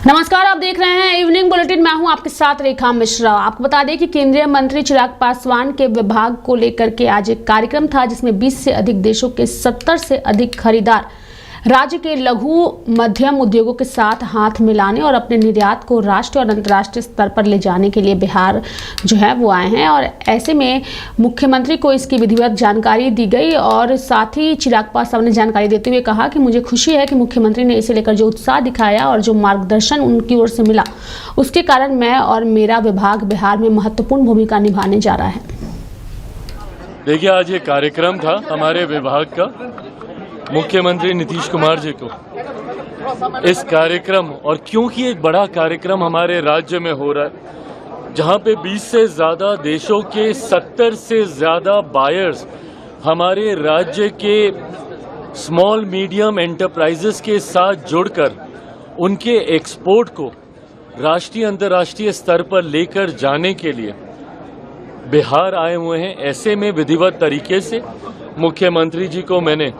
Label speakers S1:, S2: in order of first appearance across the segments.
S1: नमस्कार, आप देख रहे हैं इवनिंग बुलेटिन। मैं हूं आपके साथ रेखा मिश्रा। आपको बता दें कि केंद्रीय मंत्री चिराग पासवान के विभाग को लेकर के आज एक कार्यक्रम था जिसमें 20 से अधिक देशों के 70 से अधिक खरीदार राज्य के लघु मध्यम उद्योगों के साथ हाथ मिलाने और अपने निर्यात को राष्ट्रीय और अंतर्राष्ट्रीय स्तर पर ले जाने के लिए बिहार जो है वो आए हैं। और ऐसे में मुख्यमंत्री को इसकी विधिवत जानकारी दी गई और साथ ही चिराग पासवान ने जानकारी देते हुए कहा कि मुझे खुशी है कि मुख्यमंत्री ने इसे लेकर जो उत्साह दिखाया और जो मार्गदर्शन उनकी ओर से मिला उसके कारण मैं और मेरा विभाग बिहार में महत्वपूर्ण भूमिका निभाने जा रहा है।
S2: देखिए, आज ये कार्यक्रम था हमारे विभाग का, मुख्यमंत्री नीतीश कुमार जी को इस कार्यक्रम, और क्योंकि एक बड़ा कार्यक्रम हमारे राज्य में हो रहा है जहां पे 20 से ज़्यादा देशों के 70 से ज़्यादा बायर्स हमारे राज्य के स्मॉल मीडियम एंटरप्राइजेस के साथ जुड़कर उनके एक्सपोर्ट को राष्ट्रीय अंतर्राष्ट्रीय स्तर पर लेकर जाने के लिए बिहार आए हुए हैं। ऐसे में विधिवत तरीके से मुख्यमंत्री जी को मैंने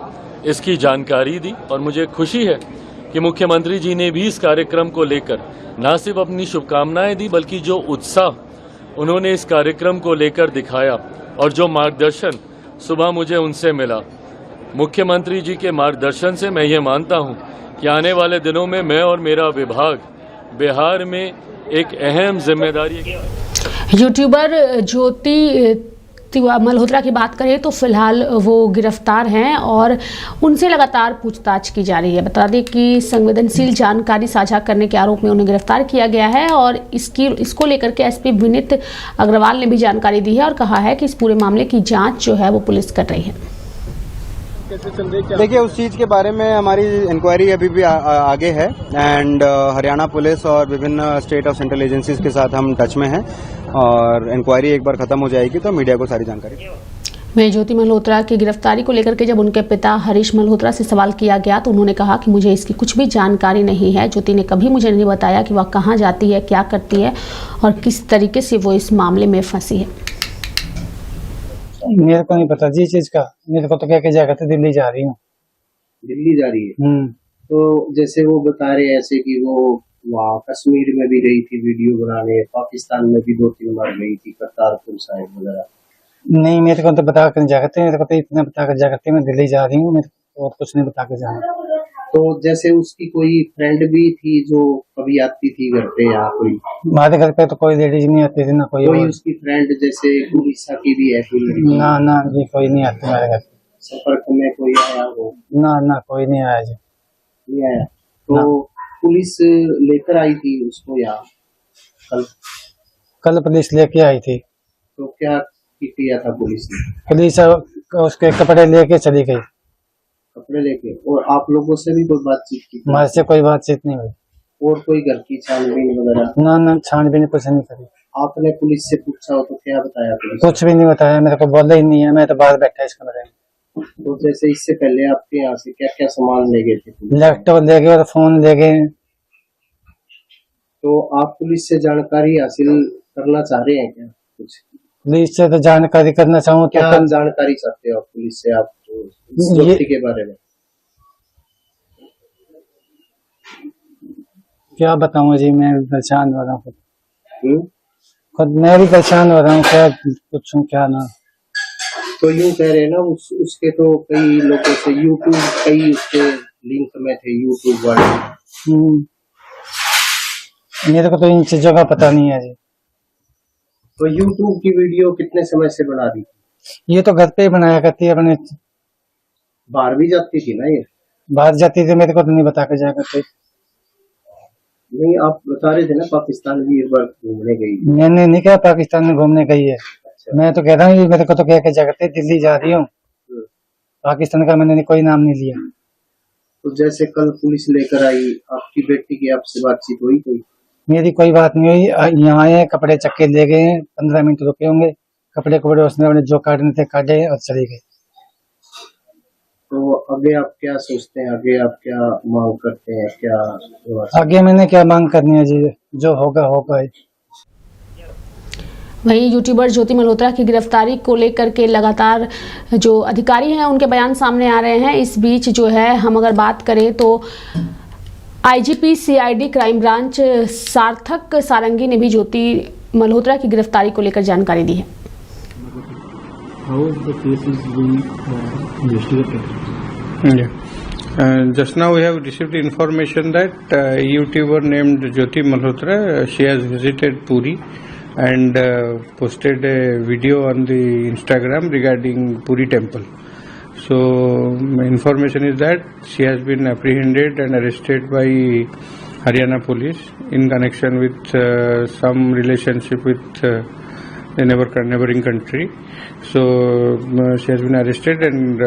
S2: इसकी जानकारी दी और मुझे खुशी है कि मुख्यमंत्री जी ने भी इस कार्यक्रम को लेकर न सिर्फ अपनी शुभकामनाएं दी बल्कि जो उत्साह उन्होंने इस कार्यक्रम को लेकर दिखाया और जो मार्गदर्शन सुबह मुझे उनसे मिला, मुख्यमंत्री जी के मार्गदर्शन से मैं ये मानता हूं कि आने वाले दिनों में मैं और मेरा विभाग बिहार में एक अहम जिम्मेदारी।
S1: यूट्यूबर ज्योति मल्होत्रा की बात करें तो फिलहाल वो गिरफ्तार हैं और उनसे लगातार पूछताछ की जा रही है। बता दें कि संवेदनशील जानकारी साझा करने के आरोप में उन्हें गिरफ्तार किया गया है और इसको लेकर के एसपी विनीत अग्रवाल ने भी जानकारी दी है और कहा है कि इस पूरे मामले की जांच जो है वो पुलिस कर रही है।
S3: देखिए, उस चीज़ के बारे में हमारी इंक्वायरी अभी भी आगे है एंड हरियाणा पुलिस और विभिन्न स्टेट और सेंट्रल एजेंसीज के साथ हम टच में हैं और इंक्वायरी एक बार खत्म हो जाएगी तो मीडिया को सारी जानकारी।
S1: मैं ज्योति मल्होत्रा की गिरफ्तारी को लेकर के जब उनके पिता हरीश मल्होत्रा से सवाल किया गया तो उन्होंने कहा कि मुझे इसकी कुछ भी जानकारी नहीं है। ज्योति ने कभी मुझे नहीं बताया कि वह कहाँ जाती है, क्या करती है और किस तरीके से वो इस मामले में फंसी है।
S4: मेरे को नहीं पता जी चीज का। मेरे को तो क्या जा कहते दिल्ली जा रही हूँ।
S5: दिल्ली जा रही है? तो जैसे वो बता रहे हैं ऐसे कि वो वहाँ कश्मीर में भी गई थी वीडियो बनाने, पाकिस्तान में भी 2-3 बार गई थी, करतारपुर साहिब वगैरह।
S4: नहीं, मेरे को तो बता कर जा करते, मेरे को तो इतना बता कर जा करते मैं दिल्ली जा रही हूँ, मेरे को और कुछ नहीं बता कर जाना।
S5: तो जैसे उसकी कोई फ्रेंड भी थी जो कभी आती थी घर पे, या कोई
S4: हमारे घर पे तो कोई लेडीज नहीं आती थी ना कोई
S5: उसकी फ्रेंड जैसे उड़ीसा की भी है कोई?
S4: ना जी, कोई नहीं आती हमारे घर।
S5: संपर्क में कोई आया हो?
S4: ना कोई नहीं आया जी,
S5: नहीं आया। तो पुलिस लेकर आई थी उसको यहाँ
S4: कल पुलिस लेके आई थी।
S5: तो क्या किया था पुलिस ने?
S4: पुलिस उसके कपड़े लेके चली गई।
S5: कपड़े लेके? और आप लोगों से भी कोई बातचीत की?
S4: हमारे से कोई बातचीत नहीं हुई।
S5: और कोई घर की छानबीन वगैरह?
S4: ना छानबीन कुछ नहीं करी।
S5: आपने पुलिस से पूछा हो तो क्या बताया पुलिस?
S4: कुछ भी नहीं बताया, मेरे को बोला ही नहीं है, मैं तो बाहर बैठा इस कमरे में।
S5: तो जैसे इससे पहले आपके यहाँ से क्या क्या सामान ले गए थे?
S4: लैपटॉप ले गए और फोन ले गए।
S5: तो आप पुलिस से जानकारी हासिल करना चाह रहे हैं क्या? कुछ
S4: पुलिस से तो जानकारी करना चाहूँ तो
S5: क्या जानकारी चाहते हो आप पुलिस से, आप सेफ्टी के बारे में? क्या
S4: बताऊँ जी, मैं परेशान हो रहा हूँ खुद, मैं भी परेशान हो रहा हूँ, क्या पूछूं क्या ना।
S5: तो यूँ कह रहे हैं ना उसके तो कई लोगों से यूट्यूब, कई उसके लिंक में थे यूट्यूब वाले।
S4: मेरे को तो इन चीजों का पता नहीं है जी।
S5: तो यूट्यूब की वीडियो कितने समय से बना दी?
S4: ये तो घर पे ही बनाया करती है अपने।
S5: बाहर भी जाती थी ना? ये
S4: बाहर जाती थी, मेरे को तो नहीं बता के जाया करते।
S5: नहीं, आप बता रहे थे ना पाकिस्तान भी एक बार घूमने गई।
S4: मैंने नहीं कहा पाकिस्तान में घूमने गई है। अच्छा। मैं तो कह रहा हूँ मेरे को तो क्या जा करते दिल्ली जा रही हूँ, पाकिस्तान का मैंने कोई नाम नहीं लिया।
S5: तो जैसे कल पुलिस लेकर आई, आपकी बेटी की आपसे बातचीत हुई कोई?
S4: मेरी कोई बात नहीं हुई। यहाँ आए, कपड़े चक्के ले गए, 15 मिनट रुके होंगे, कपड़े उसने जो काटने थे काटे और चले गए।
S5: तो आगे आप क्या सोचते हैं? आगे आप क्या मांग करते हैं? क्या
S4: आगे मैंने क्या मांग करनी है जी, जो होगा होगा।
S1: वहीं यूट्यूबर ज्योति मल्होत्रा की गिरफ्तारी को लेकर के लगातार जो अधिकारी हैं उनके बयान सामने आ रहे हैं। इस बीच जो है हम अगर बात करें तो आईजीपी सीआईडी क्राइम ब्रांच सार्थक सारंगी ने भी ज्योति मल्होत्रा की गिरफ्तारी को लेकर जानकारी दी है।
S6: How the case is being investigated?
S7: Yeah. Just now we have received information that a YouTuber named Jyoti Malhotra, she has visited Puri and posted a video on the Instagram regarding Puri temple. So information is that she has been apprehended and arrested by Haryana police in connection with some relationship with the neighboring country. So she has been arrested and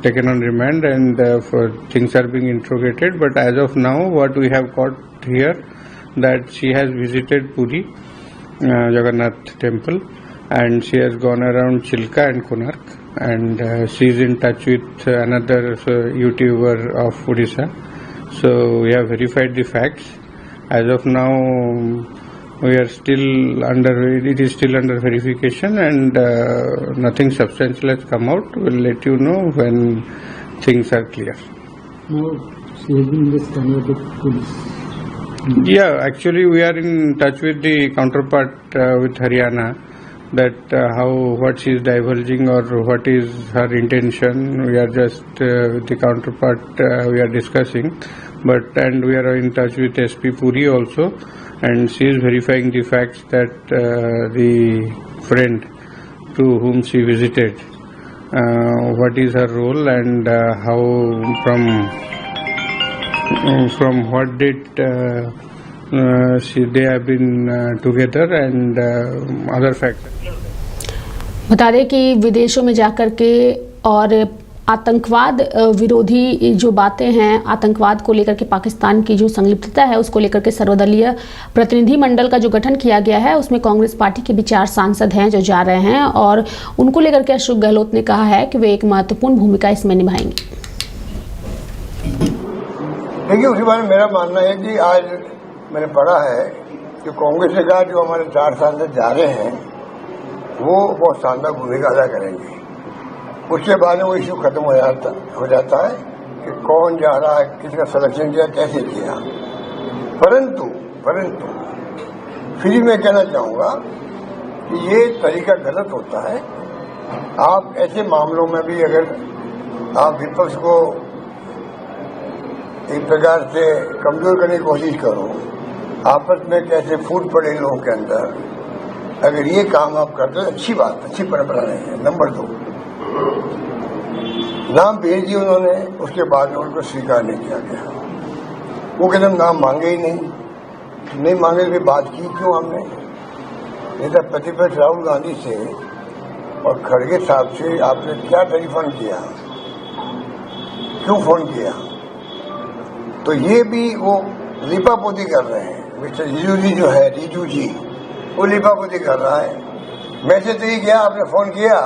S7: taken on remand, and things are being interrogated. But as of now, what we have got here, that she has visited Puri Jagannath temple, and she has gone around Chilka and Konark, and she is in touch with another YouTuber of Odisha. So we have verified the facts. As of now, we are still it is still under verification, and nothing substantial has come out. We'll let you know when things are clear.
S6: Now, she has been in this with the police.
S7: Yeah, actually we are in touch with the counterpart with Haryana, that what she is divulging or what is her intention. We are just with the counterpart we are discussing, and we are in touch with SP Puri also, and she is verifying the facts that the friend to whom she visited, what is her role, and how from what date they have been together, and other factors.
S1: बता दें कि विदेशों में जाकर के और आतंकवाद विरोधी जो बातें हैं, आतंकवाद को लेकर के पाकिस्तान की जो संलिप्तता है उसको लेकर के सर्वदलीय प्रतिनिधि मंडल का जो गठन किया गया है, उसमें कांग्रेस पार्टी के भी 4 सांसद हैं जो जा रहे हैं, और उनको लेकर के अशोक गहलोत ने कहा है कि वे एक महत्वपूर्ण भूमिका इसमें निभाएंगे।
S8: देखिए, उसी बारे में मेरा मानना है कि आज मैंने पढ़ा है कि कांग्रेस ने कहा जो हमारे 4 सांसद जा रहे हैं वो बहुत शानदार भूमिका अदा करेंगे। उसके बाद में वो इश्यू खत्म हो जाता है कि कौन जा रहा है, किसका सिलेक्शन किया, कैसे किया। परंतु फिर मैं कहना चाहूँगा कि ये तरीका गलत होता है। आप ऐसे मामलों में भी अगर आप विपक्ष को एक प्रकार से कमजोर करने की कोशिश करो, आपस में कैसे फूट पड़े लोगों के अंदर, अगर ये काम आप करते हो अच्छी बात, अच्छी परंपरा नहीं है। नंबर 2, नाम भेज दिए उन्होंने, उसके बाद में उनको स्वीकार नहीं किया गया। वो कहते नाम मांगे ही नहीं मांगे तो बात की क्यों हमने? नेता प्रतिपक्ष राहुल गांधी से और खड़गे साहब से आपने क्या टेलीफोन किया, क्यों फोन किया? तो ये भी वो लिपापोती कर रहे हैं। मिस्टर रिजू जी जो है, रिजू जी, वो लिपापोती कर रहा है। मैसेज तो ही किया, आपने फोन किया,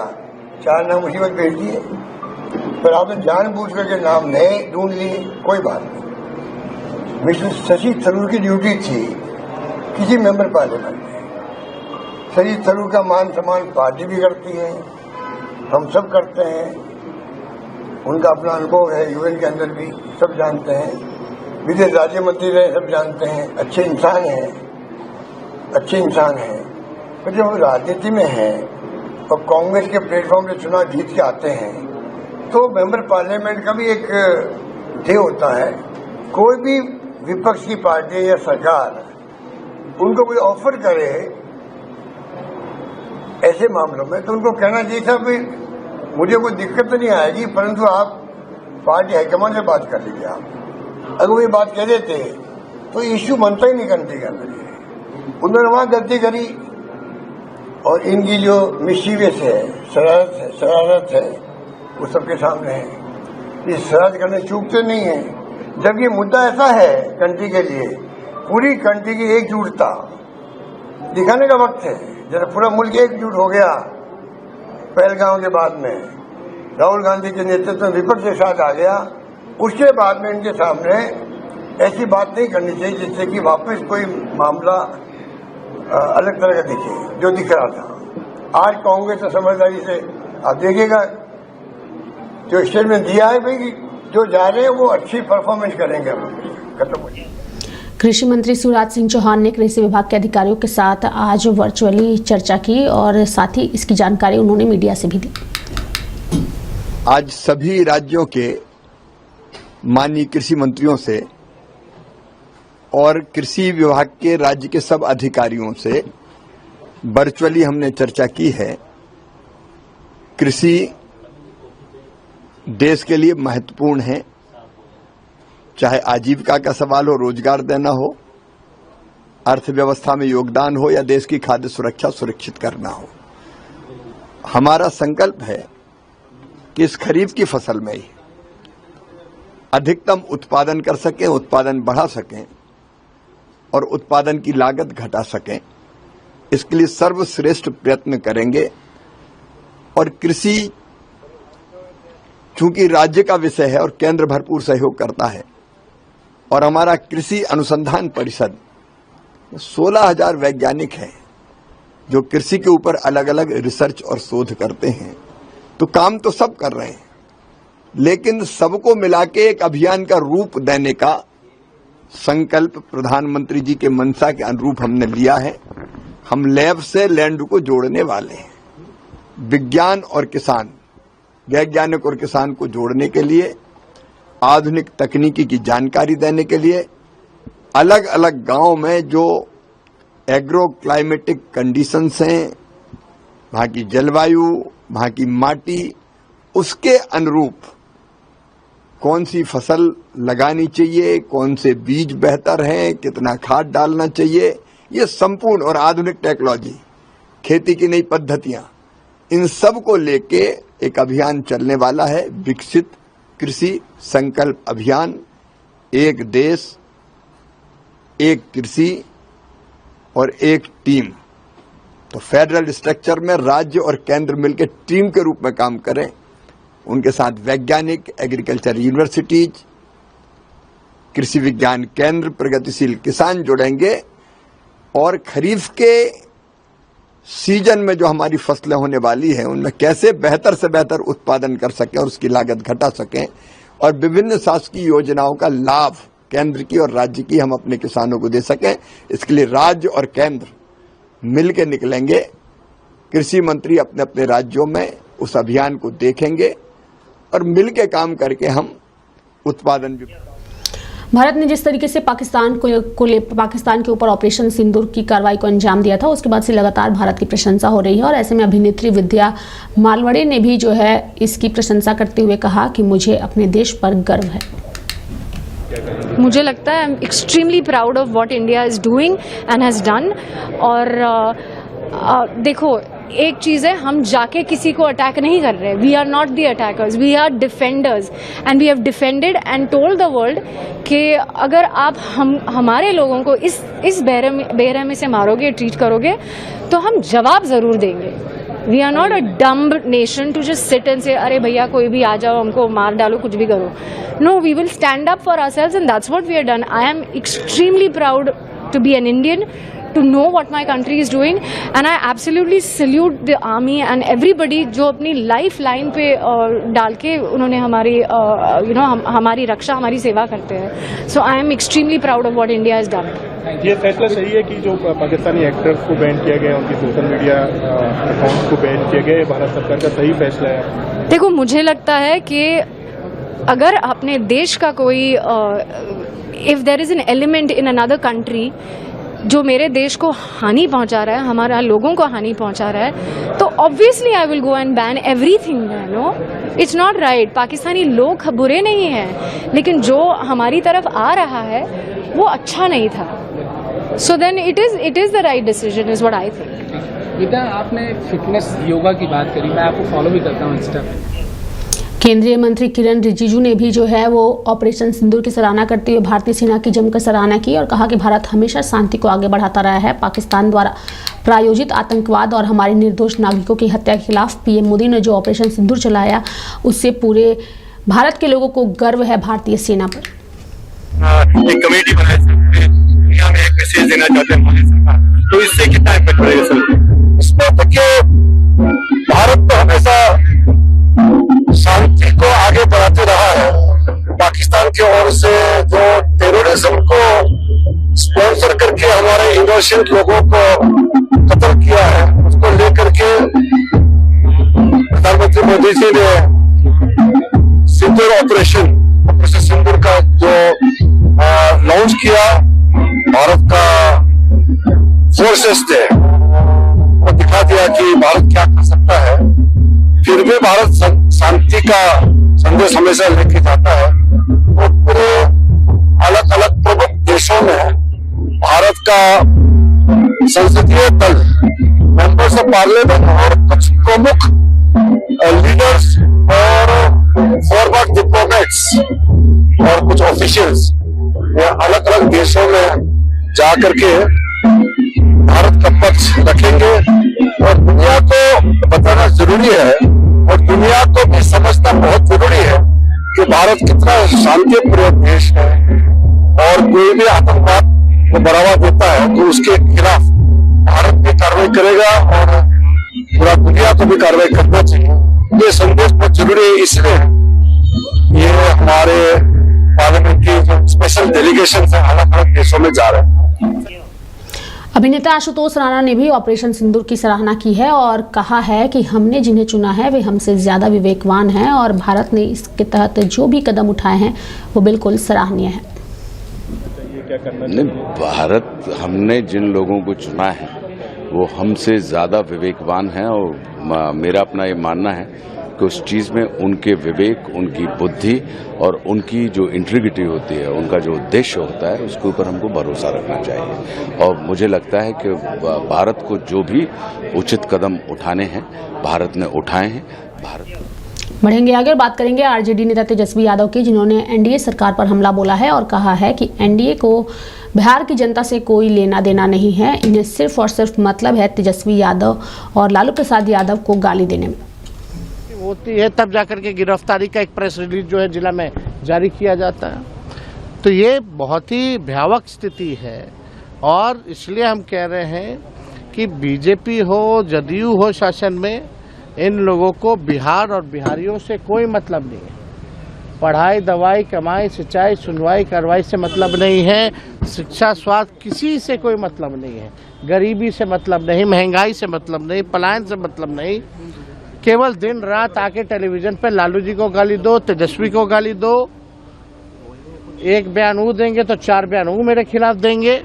S8: 4 नाम मुसीबत भेज दिए, पर आपने जानबूझ करके नाम नए ढूंढ लिए, कोई बात नहीं। मिस्टर शशि थरूर की ड्यूटी थी किसी मेंबर पार्लियामेंट में। शशि थरूर का मान सम्मान पार्टी भी करती है, हम सब करते हैं, उनका अपना अनुभव है, यूएन के अंदर भी सब जानते हैं, विदेश राज्य मंत्री रहे, सब जानते हैं, अच्छे इंसान हैं। पर जब हम राजनीति में हैं और कांग्रेस के प्लेटफॉर्म पे चुनाव जीत के आते हैं तो मेंबर पार्लियामेंट का भी एक ध्येय होता है। कोई भी विपक्ष की पार्टी या सरकार उनको कोई ऑफर करे ऐसे मामलों में तो उनको कहना चाहिए था भाई मुझे कोई दिक्कत तो नहीं आएगी, परंतु आप पार्टी हाईकमान से बात कर लीजिए। आप अगर वो ये बात कह देते तो इश्यू बनता ही नहीं कंट्री के अंदर। उन्होंने वहां गलती करी और इनकी जो मिशीवियस है, शरारत है, वो सबके सामने है। ये शरारत करने चूकते नहीं है। जब ये मुद्दा ऐसा है कंट्री के लिए, पूरी कंट्री की एकजुटता दिखाने का वक्त है। जब पूरा मुल्क एकजुट हो गया पहलगाम के बाद में, राहुल गांधी के नेतृत्व में विपक्ष के साथ आ गया, उसके बाद में इनके सामने ऐसी बात नहीं करनी चाहिए जिससे कि वापस कोई मामला अलग तरह का दिखे जो दिख रहा था। आज कांग्रेस ने समझदारी से आप देखिएगा जो स्टेटमेंट दिया है भाई जो जा रहे हैं वो अच्छी परफॉर्मेंस करेंगे, खत्म हो जाए।
S1: कृषि मंत्री शिवराज सिंह चौहान ने कृषि विभाग के अधिकारियों के साथ आज वर्चुअली चर्चा की और साथ ही इसकी जानकारी उन्होंने मीडिया से भी दी।
S8: आज सभी राज्यों के माननीय कृषि मंत्रियों से और कृषि विभाग के राज्य के सब अधिकारियों से वर्चुअली हमने चर्चा की है। कृषि देश के लिए महत्वपूर्ण है, चाहे आजीविका का सवाल हो, रोजगार देना हो, अर्थव्यवस्था में योगदान हो या देश की खाद्य सुरक्षा सुरक्षित करना हो। हमारा संकल्प है कि इस खरीफ की फसल में ही अधिकतम उत्पादन कर सकें, उत्पादन बढ़ा सकें और उत्पादन की लागत घटा सकें। इसके लिए सर्वश्रेष्ठ प्रयत्न करेंगे। और कृषि चूंकि राज्य का विषय है और केंद्र भरपूर सहयोग करता है और हमारा कृषि अनुसंधान परिषद 16,000 वैज्ञानिक हैं जो कृषि के ऊपर अलग अलग रिसर्च और शोध करते हैं। तो काम तो सब कर रहे हैं, लेकिन सबको मिला के एक अभियान का रूप देने का संकल्प प्रधानमंत्री जी के मंशा के अनुरूप हमने लिया है। हम लैब से लैंड को जोड़ने वाले हैं। विज्ञान और किसान, वैज्ञानिक और किसान को जोड़ने के लिए, आधुनिक तकनीकी की जानकारी देने के लिए, अलग अलग गांव में जो एग्रो क्लाइमेटिक कंडीशंस हैं, वहां की जलवायु, वहां की माटी, उसके अनुरूप कौन सी फसल लगानी चाहिए, कौन से बीज बेहतर हैं, कितना खाद डालना चाहिए, ये संपूर्ण और आधुनिक टेक्नोलॉजी, खेती की नई पद्धतियां, इन सब को लेके एक अभियान चलने वाला है। विकसित कृषि संकल्प अभियान, एक देश, एक कृषि और एक टीम। तो फेडरल स्ट्रक्चर में राज्य और केंद्र मिलकर टीम के रूप में काम करें। उनके साथ वैज्ञानिक, एग्रीकल्चर यूनिवर्सिटीज, कृषि विज्ञान केंद्र, प्रगतिशील किसान जुड़ेंगे और खरीफ के सीजन में जो हमारी फसलें होने वाली हैं उनमें कैसे बेहतर से बेहतर उत्पादन कर सकें और उसकी लागत घटा सकें और विभिन्न शासकीय योजनाओं का लाभ केंद्र की और राज्य की हम अपने किसानों को दे सकें। इसके लिए राज्य और केंद्र मिल के निकलेंगे। कृषि मंत्री अपने अपने राज्यों में उस अभियान को देखेंगे और मिल के काम करके हम उत्पादन भी।
S1: भारत ने जिस तरीके से पाकिस्तान के ऊपर ऑपरेशन सिंदूर की कार्रवाई को अंजाम दिया था, उसके बाद से लगातार भारत की प्रशंसा हो रही है और ऐसे में अभिनेत्री विद्या मालवड़े ने भी जो है इसकी प्रशंसा करते हुए कहा कि मुझे अपने देश पर गर्व है।
S9: मुझे लगता है आई am extremely proud of what India is doing and has done. और देखो, एक चीज़ है, हम जाके किसी को अटैक नहीं कर रहे। We are not the attackers, we are defenders and we have defended and told the world कि अगर आप हमारे लोगों को इस बेरहमी से मारोगे, ट्रीट करोगे, तो हम जवाब ज़रूर देंगे। We are not a dumb nation to just sit and say अरे भैया कोई भी आ जाओ, हमको मार डालो, कुछ भी करो। No, we will stand up for ourselves and that's what we have done. I am extremely proud to be an Indian, to know what my country is doing, and I absolutely salute the army and everybody जो अपनी life line पे डाल के उन्होंने हमारी हमारी रक्षा, हमारी सेवा करते हैं। So I am extremely proud of what India has done.
S10: ये फैसला सही है कि जो पाकिस्तानी एक्टर्स को बैन किया गया, उनकी सोशल मीडिया अकाउंट्स को बैन किया गया, भारत सरकार का सही फैसला है?
S9: देखो, मुझे लगता है कि अगर अपने देश का कोई if there is an element in another country जो मेरे देश को हानि पहुंचा रहा है, हमारा लोगों को हानि पहुंचा रहा है, तो obviously I will go and ban everything. No, it's not right. Pakistani लोग बुरे नहीं हैं, लेकिन जो हमारी तरफ आ रहा है वो अच्छा नहीं था। So then it is the right decision is what I think.
S11: बेटा, आपने फिटनेस योगा की बात करी, मैं आपको फॉलो भी करता हूँ इंस्टा पे।
S1: केंद्रीय मंत्री किरण रिजिजू ने भी जो है वो ऑपरेशन सिंदूर की सराहना करते हुए भारतीय सेना की जमकर सराहना की और कहा कि भारत हमेशा शांति को आगे बढ़ाता रहा है। पाकिस्तान द्वारा प्रायोजित आतंकवाद और हमारे निर्दोष नागरिकों की हत्या के खिलाफ पीएम मोदी ने जो ऑपरेशन सिंदूर चलाया, उससे पूरे भारत के लोगों को गर्व है भारतीय सेना पर।
S12: एक कमेटी बनाई दुनिया में एक मैसेज देना चाहते हैं, तो इससे कितना इम्पैक्ट पड़ेगा सर? इसमें देखिए, भारत तो हमेशा शांति को आगे बढ़ाते रहा है। पाकिस्तान की ओर से जो टेररिस्ट टेररिज्म को स्पॉन्सर करके हमारे इनोसेंट लोगों को कत्ल किया है, उसको लेकर के प्रधानमंत्री मोदी जी ने सिंदूर ऑपरेशन सिंदूर का जो लॉन्च किया भारत का फोर्सेस ने, वो दिखा दिया कि भारत क्या कर सकता है। फिर भी भारत शांति का संदेश हमेशा लेके जाता है। वो पूरे अलग अलग प्रमुख देशों में भारत का संसदीय दल, मेंबर्स ऑफ पार्लियामेंट और कुछ प्रमुख लीडर्स और फॉरवर्ड डिप्लोमेट्स और कुछ ऑफिशियल्स ये अलग अलग देशों में जाकर के भारत का पक्ष रखेंगे और दुनिया को बताना जरूरी है और दुनिया को भी समझना बहुत जरूरी है कि भारत कितना शांतिप्रिय देश है और कोई भी आतंकवाद को बढ़ावा देता है तो उसके खिलाफ भारत भी कार्रवाई करेगा और पूरा दुनिया को भी कार्रवाई करना चाहिए। ये संदेश बहुत जरूरी है, इसलिए ये हमारे पार्लियामेंट की जो स्पेशल डेलीगेशन है अलग अलग देशों में जा रहे हैं।
S1: अभिनेता आशुतोष राणा ने भी ऑपरेशन सिंदूर की सराहना की है और कहा है कि हमने जिन्हें चुना है वे हमसे ज़्यादा विवेकवान हैं और भारत ने इसके तहत जो भी कदम उठाए हैं वो बिल्कुल सराहनीय है।
S13: नहीं, भारत हमने जिन लोगों को चुना है वो हमसे ज़्यादा विवेकवान हैं और मेरा अपना ये मानना है कि उस चीज़ में उनके विवेक, उनकी बुद्धि और उनकी जो इंटीग्रिटी होती है, उनका जो उद्देश्य होता है, उसके ऊपर हमको भरोसा रखना चाहिए। और मुझे लगता है कि भारत को जो भी उचित कदम उठाने हैं भारत ने उठाए हैं।
S1: बढ़ेंगे आगे और बात करेंगे आरजेडी नेता तेजस्वी यादव की, जिन्होंने एनडीए सरकार पर हमला बोला है और कहा है कि एनडीए को बिहार की जनता से कोई लेना देना नहीं है, इन्हें सिर्फ और सिर्फ मतलब है तेजस्वी यादव और लालू प्रसाद यादव को गाली देने में।
S14: होती है तब जाकर के गिरफ्तारी का एक प्रेस रिलीज जो है जिला में जारी किया जाता है। तो ये बहुत ही भयावह स्थिति है और इसलिए हम कह रहे हैं कि बीजेपी हो, जदयू हो शासन में, इन लोगों को बिहार और बिहारियों से कोई मतलब नहीं है। पढ़ाई, दवाई, कमाई, सिंचाई, सुनवाई, कार्रवाई से मतलब नहीं है। शिक्षा, स्वास्थ्य किसी से कोई मतलब नहीं है। गरीबी से मतलब नहीं, महंगाई से मतलब नहीं, पलायन से मतलब नहीं। केवल दिन रात आके टेलीविजन पे लालू जी को गाली दो, तेजस्वी को गाली दो, एक बयान वो देंगे तो 4 बयान वो मेरे खिलाफ देंगे।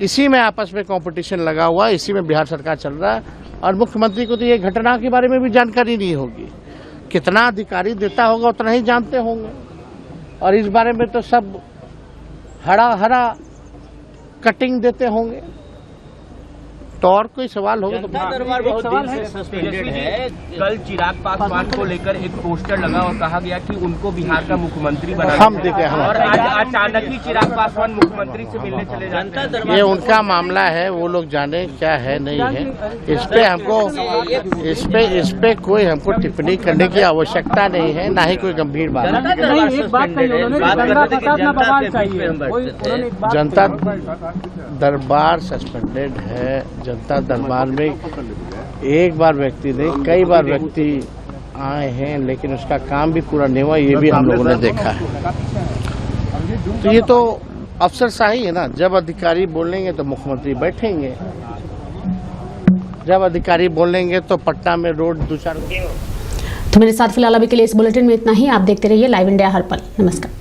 S14: इसी में आपस में कंपटीशन लगा हुआ, इसी में बिहार सरकार चल रहा है और मुख्यमंत्री को तो ये घटना के बारे में भी जानकारी नहीं होगी। कितना अधिकारी देता होगा उतना ही जानते होंगे और इस बारे में तो सब हरा कटिंग देते होंगे। तो और कोई सवाल होगा तो
S15: दरबार बहुत दिन से सस्पेंडेड है। कल चिराग पासवान को लेकर एक पोस्टर लगा और कहा गया कि उनको बिहार का मुख्यमंत्री बनाना
S14: हम देखे
S15: और आज अचानक ही चिराग पासवान मुख्यमंत्री से मिलने चले जाते हैं।
S14: ये उनका मामला है, वो लोग जाने क्या है नहीं है। इस पे कोई हमको टिप्पणी करने की आवश्यकता नहीं है, ना ही कोई गंभीर बात। जनता दरबार सस्पेंडेड है। जनता दरबार में एक बार व्यक्ति नहीं, कई बार व्यक्ति आए हैं लेकिन उसका काम भी पूरा नहीं हुआ, ये भी हम लोगों ने देखा है। तो ये तो अफसरशाही है ना, जब अधिकारी बोलेंगे तो मुख्यमंत्री बैठेंगे, जब अधिकारी बोलेंगे तो पटना में रोड 2-4।
S1: तो मेरे साथ फिलहाल अभी के लिए इस बुलेटिन में इतना ही। आप देखते रहिए लाइव इंडिया हर पल। नमस्कार।